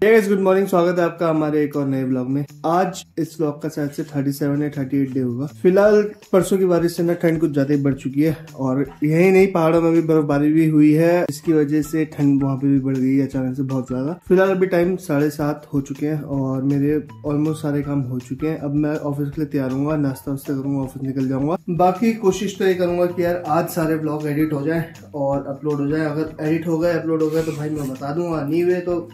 Good morning, स्वागत है आपका हमारे एक और नए ब्लॉग में। आज इस ब्लॉग का शायद से 37 या 38 डे होगा। फिलहाल परसों की बारिश से ना ठंड कुछ ज्यादा ही बढ़ चुकी है और यही नहीं, पहाड़ों में भी बर्फबारी भी हुई है। इसकी वजह से ठंड वहाँ पे भी बढ़ गई है अचानक से बहुत ज्यादा। फिलहाल अभी टाइम 7:30 हो चुके हैं और मेरे ऑलमोस्ट सारे काम हो चुके हैं। अब मैं ऑफिस के लिए तैयार हूँ, नाश्ता वास्ता करूंगा, ऑफिस निकल जाऊंगा। बाकी कोशिश तो ये करूंगा कि यार आज सारे ब्लॉग एडिट हो जाए और अपलोड हो जाए। अगर एडिट हो गए, अपलोड हो गए तो भाई मैं बता दूंगा, नहीं हुए तो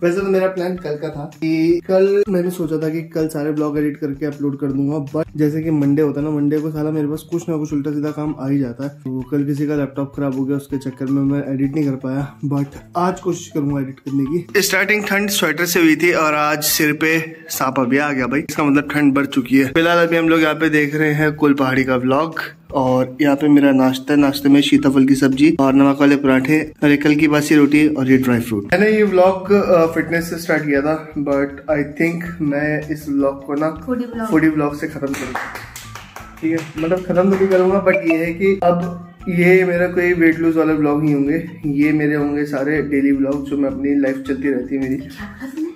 वैसे तो मेरा प्लान कल का था कि कल मैंने सोचा था कि कल सारे ब्लॉग एडिट करके अपलोड कर दूंगा। बट जैसे कि मंडे होता है ना, मंडे को साला मेरे पास कुछ ना कुछ उल्टा सीधा काम आ ही जाता है। तो कल किसी का लैपटॉप खराब हो गया, उसके चक्कर में मैं एडिट नहीं कर पाया। बट आज कोशिश करूंगा एडिट करने की। स्टार्टिंग ठंड स्वेटर से हुई थी और आज सिर पे सांपा भी आ गया भाई। इसका मतलब ठंड बढ़ चुकी है। फिलहाल अभी हम लोग यहाँ पे देख रहे हैं कुल पहाड़ी का व्लॉग और यहाँ पे मेरा नाश्ता, नाश्ते में सीताफल की सब्जी और नमक वाले पराठे, कल की बासी रोटी और ये ड्राई फ्रूट। मैंने ये व्लॉग फिटनेस से स्टार्ट किया था बट आई थिंक मैं इस व्लॉग को ना फूडी व्लॉग से खत्म करूँगा। ठीक है, मतलब खत्म तो नहीं करूंगा बट ये है कि अब ये मेरा कोई वेट लूज वाले व्लॉग नहीं होंगे। ये मेरे होंगे सारे डेली व्लॉग जो मैं अपनी लाइफ चलती रहती है मेरी।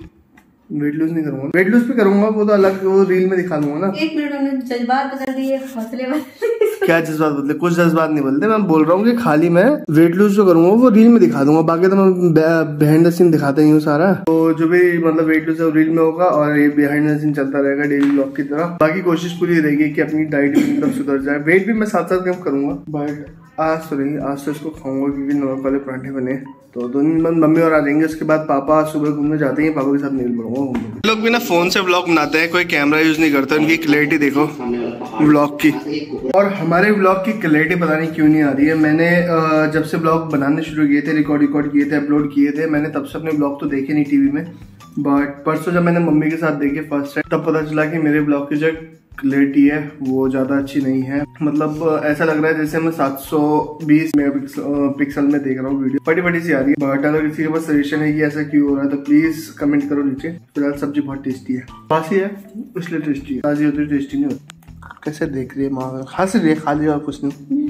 वेट लूज नहीं करूंगा, वेट लूज भी करूंगा वो तो अलग, वो रील में दिखा दूंगा ना। एक मिनट में जज्बात बदल दिए, हौसले बदल। क्या जज्बात बदले? कुछ जज्बात नहीं बदलते। मैं बोल रहा हूँ कि खाली मैं वेट लूज जो करूंगा वो रील में दिखा दूंगा। बाकी तो मैं बिहाइंड द सीन दिखाता ही हूँ सारा। तो जो भी मतलब वेट लूज है रील में होगा और ये बिहाइंड द सीन चलता रहेगा डेली ब्लॉग की तरह। बाकी कोशिश पूरी रहेगी कि अपनी डाइट भी एकदम सुधर जाए। वेट भी मैं साथ साथ कम करूंगा बट आज तो नहीं, आज तो इसको खाऊंगा क्योंकि नमक वाले पराठे बने। तो 2 दिन बाद मम्मी और आ जाएंगे। उसके बाद पापा सुबह घूमने जाते हैं, पापा के साथ नील बढ़ूंगा घूमने। लोग भी ना फोन से व्लॉग बनाते हैं, कोई कैमरा यूज नहीं करता। उनकी क्लैरिटी देखो व्लॉग की। और हमारे व्लॉग की क्लैरिटी पता नहीं क्यों नहीं आ रही है। मैंने जब से व्लॉग बनाने शुरू किए थे, रिकॉर्ड किए थे, अपलोड किए थे, मैंने तब से अपने व्लॉग तो देखे नहीं टीवी में। बट परसों जब मैंने मम्मी के साथ देखे फर्स्ट टाइम, तब पता चला कि मेरे व्लॉग की जो क्लैरिटी है वो ज्यादा अच्छी नहीं है। मतलब ऐसा लग रहा है जैसे मैं 720 मेगापिक्सल में देख रहा हूँ वीडियो, फटी सी आ रही है। बट अगर किसी के पास सजेशन है कि ऐसा क्यों हो रहा है तो प्लीज कमेंट करो नीचे। फिलहाल सब्जी बहुत टेस्टी है, बासी है इसलिए टेस्टी है, ताजी होती टेस्टी नहीं होती। कैसे देख रही है माँ? हंस रही है खाली और कुछ नहीं।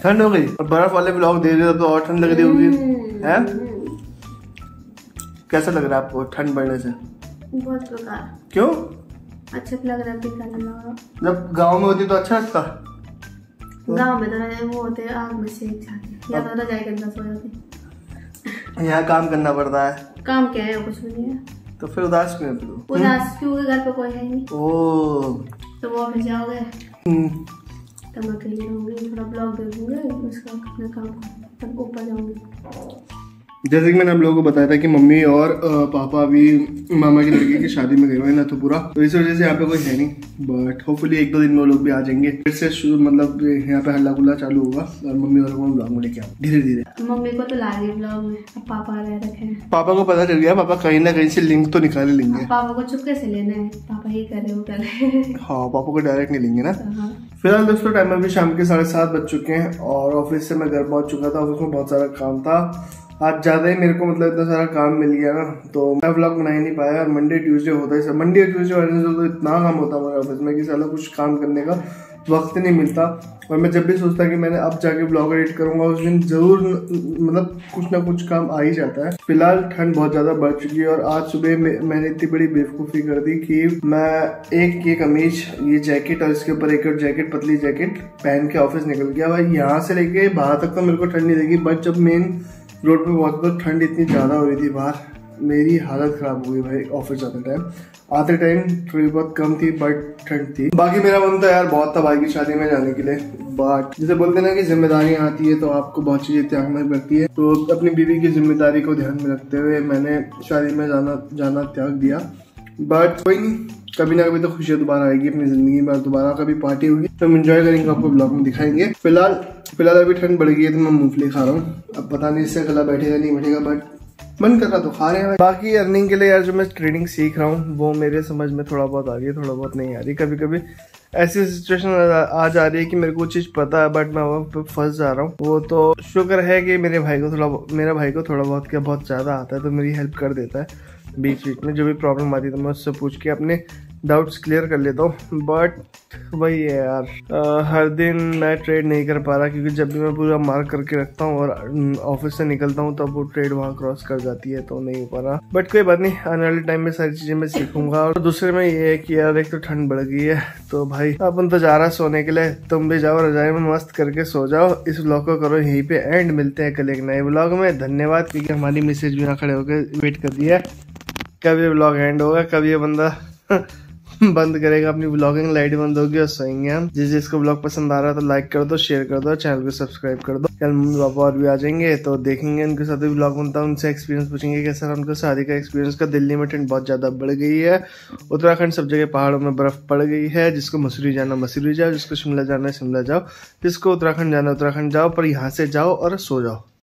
ठंड हो गई और बर्फ वाले ब्लॉग दे रहे तो और ठंड लग रही होगी है। कैसा लग रहा है आपको ठंड बढ़ने से? बहुत बेकार। क्यों? अच्छा लग रहा है। जब गांव में होती तो अच्छा लगता। गांव में तो वो होते आग में सेक जाते, या तो रजाई के अंदर सो जाते। यहाँ काम करना पड़ता है। काम क्या है? कुछ भी नहीं है। तो फिर उदास क्यों है? उदास क्यों? घर पे कोई है नहीं। ओह, तो वो ऑफिस जाओगे तो मैं अकेली रहूंगी, थोड़ा ब्लॉग देखूंगी, उसका अपना काम ऊपर जाऊंगी। जैसे कि मैंने हम लोगों को बताया था कि मम्मी और पापा अभी मामा की लड़की की शादी में गए हुए हैं ना, तो पूरा तो इस वजह से यहाँ पे कोई है नहीं। बट होपफुली 1-2 दिन में वो लोग भी आ जाएंगे। फिर से मतलब यहाँ पे हल्ला गुल्ला चालू होगा और मम्मी और ब्लॉग में लेके आओ धीरे धीरे। मम्मी को तो ला रही ब्लॉग में, अब पापा रह रखे हैं। पापा को पता चल गया, पापा कहीं ना कहीं से लिंक तो निकाल लेंगे। पापा को चुपके से लेना है, पापा ये करे वो करे। हाँ, पापा को डायरेक्ट नहीं लेंगे ना। फिलहाल दोस्तों टाइम अभी शाम के 7:30 बज चुके हैं और ऑफिस से मैं घर पहुंच चुका था। ऑफिस में बहुत सारा काम था आज, ज्यादा ही मेरे को मतलब इतना सारा काम मिल गया ना, तो मैं व्लॉग बना ही नहीं पाया। और मंडे ट्यूसडे होता है, मंडे ट्यूसडे वेडनेसडे तो इतना काम होता है हमारे ऑफिस में कि साला कुछ काम करने का वक्त नहीं मिलता। और मैं जब भी सोचता कि मैंने अब जाके ब्लॉग एडिट करूंगा, उस दिन जरूर मतलब कुछ ना कुछ काम आ ही जाता है। फिलहाल ठंड बहुत ज्यादा बढ़ चुकी है और आज सुबह मैंने इतनी बड़ी बेवकूफ़ी कर दी कि मैं एक ये कमीज, ये जैकेट और इसके ऊपर एक और जैकेट, पतली जैकेट पहन के ऑफिस निकल गया। भाई यहाँ से लेके बाहर तक तो मेरे को ठंड नहीं लगी, बट जब मेन रोड पे बहुत तो ठंड इतनी ज्यादा हो रही थी बाहर, मेरी हालत खराब हो गई भाई। ऑफिस जाते टाइम, आते टाइम थोड़ी बहुत कम थी बट ठंड थी। बाकी मेरा मन तो यार बहुत था भाई की शादी में जाने के लिए, बट जैसे बोलते हैं ना कि जिम्मेदारियां आती है तो आपको बहुत चीजें त्याग में पड़ती है। तो अपनी बीवी की जिम्मेदारी को ध्यान में रखते हुए मैंने शादी में जाना त्याग दिया। बट कोई नहीं, कभी ना कभी तो खुशियां दोबारा आएगी अपनी जिंदगी में, दोबारा कभी पार्टी होगी तो हम एंजॉय करेंगे, आपको ब्लॉग में दिखाएंगे। फिलहाल अभी ठंड बढ़ गई है तो मैं मूंगफली खा रहा हूँ। अब पता नहीं इससे गला बैठेगा नहीं बैठेगा, बट मन कर रहा तो खा रहे हैं। बाकी अर्निंग के लिए यार जो मैं ट्रेडिंग सीख रहा हूँ वो मेरे समझ में थोड़ा बहुत आ रही है, थोड़ा बहुत नहीं आ रही। कभी कभी ऐसी सिचुएशन आ जा रही है कि मेरे को चीज पता है बट मैं वहाँ पे फंस जा रहा हूँ। वो तो शुक्र है कि मेरे भाई को थोड़ा बहुत क्या बहुत ज्यादा आता है, तो मेरी हेल्प कर देता है बीच बीच में। जो भी प्रॉब्लम आती है तो मैं उससे पूछ के अपने डाउट्स क्लियर कर लेता हूँ। बट वही है यार, हर दिन मैं ट्रेड नहीं कर पा रहा, क्योंकि जब भी मैं पूरा मार्क करके रखता हूँ और ऑफिस से निकलता हूँ तब वो ट्रेड वहाँ क्रॉस कर जाती है, तो नहीं हो पा रहा। बट कोई बात नहीं, आने वाले टाइम में सारी चीजें मैं सीखूंगा। और दूसरे में ये है कि यार एक तो ठंड बढ़ गई है, तो भाई अपन तो जा रहा सोने के लिए, तुम भी जाओ रजाई में मस्त करके सो जाओ। इस व्लॉग को करो यहीं पे एंड, मिलते हैं कल एक नए व्लॉग में। धन्यवाद, क्योंकि हमारी मैसेज भी यहाँ खड़े होकर वेट कर दिया है कब ये व्लॉग एंड होगा, कब ये बंदा बंद करेगा अपनी व्लॉगिंग, लाइट बंद होगी और सोएंगे हम। जिसको व्लॉग पसंद आ रहा है तो लाइक कर दो, शेयर कर दो, चैनल को सब्सक्राइब कर दो। कल मम्मी पापा और भी आ जाएंगे तो देखेंगे, उनके साथ भी व्लॉग बनता है, उनसे एक्सपीरियंस पूछेंगे कैसा रहा उनका शादी का एक्सपीरियंस का। दिल्ली में ठंड बहुत ज्यादा बढ़ गई है, उत्तराखंड सब जगह पहाड़ों में बर्फ पड़ गई है। जिसको मसूरी जाना मसूरी जाओ, जिसको शिमला जाना है शिमला जाओ, जिसको उत्तराखंड जाना उत्तराखंड जाओ, पर यहाँ से जाओ और सो जाओ।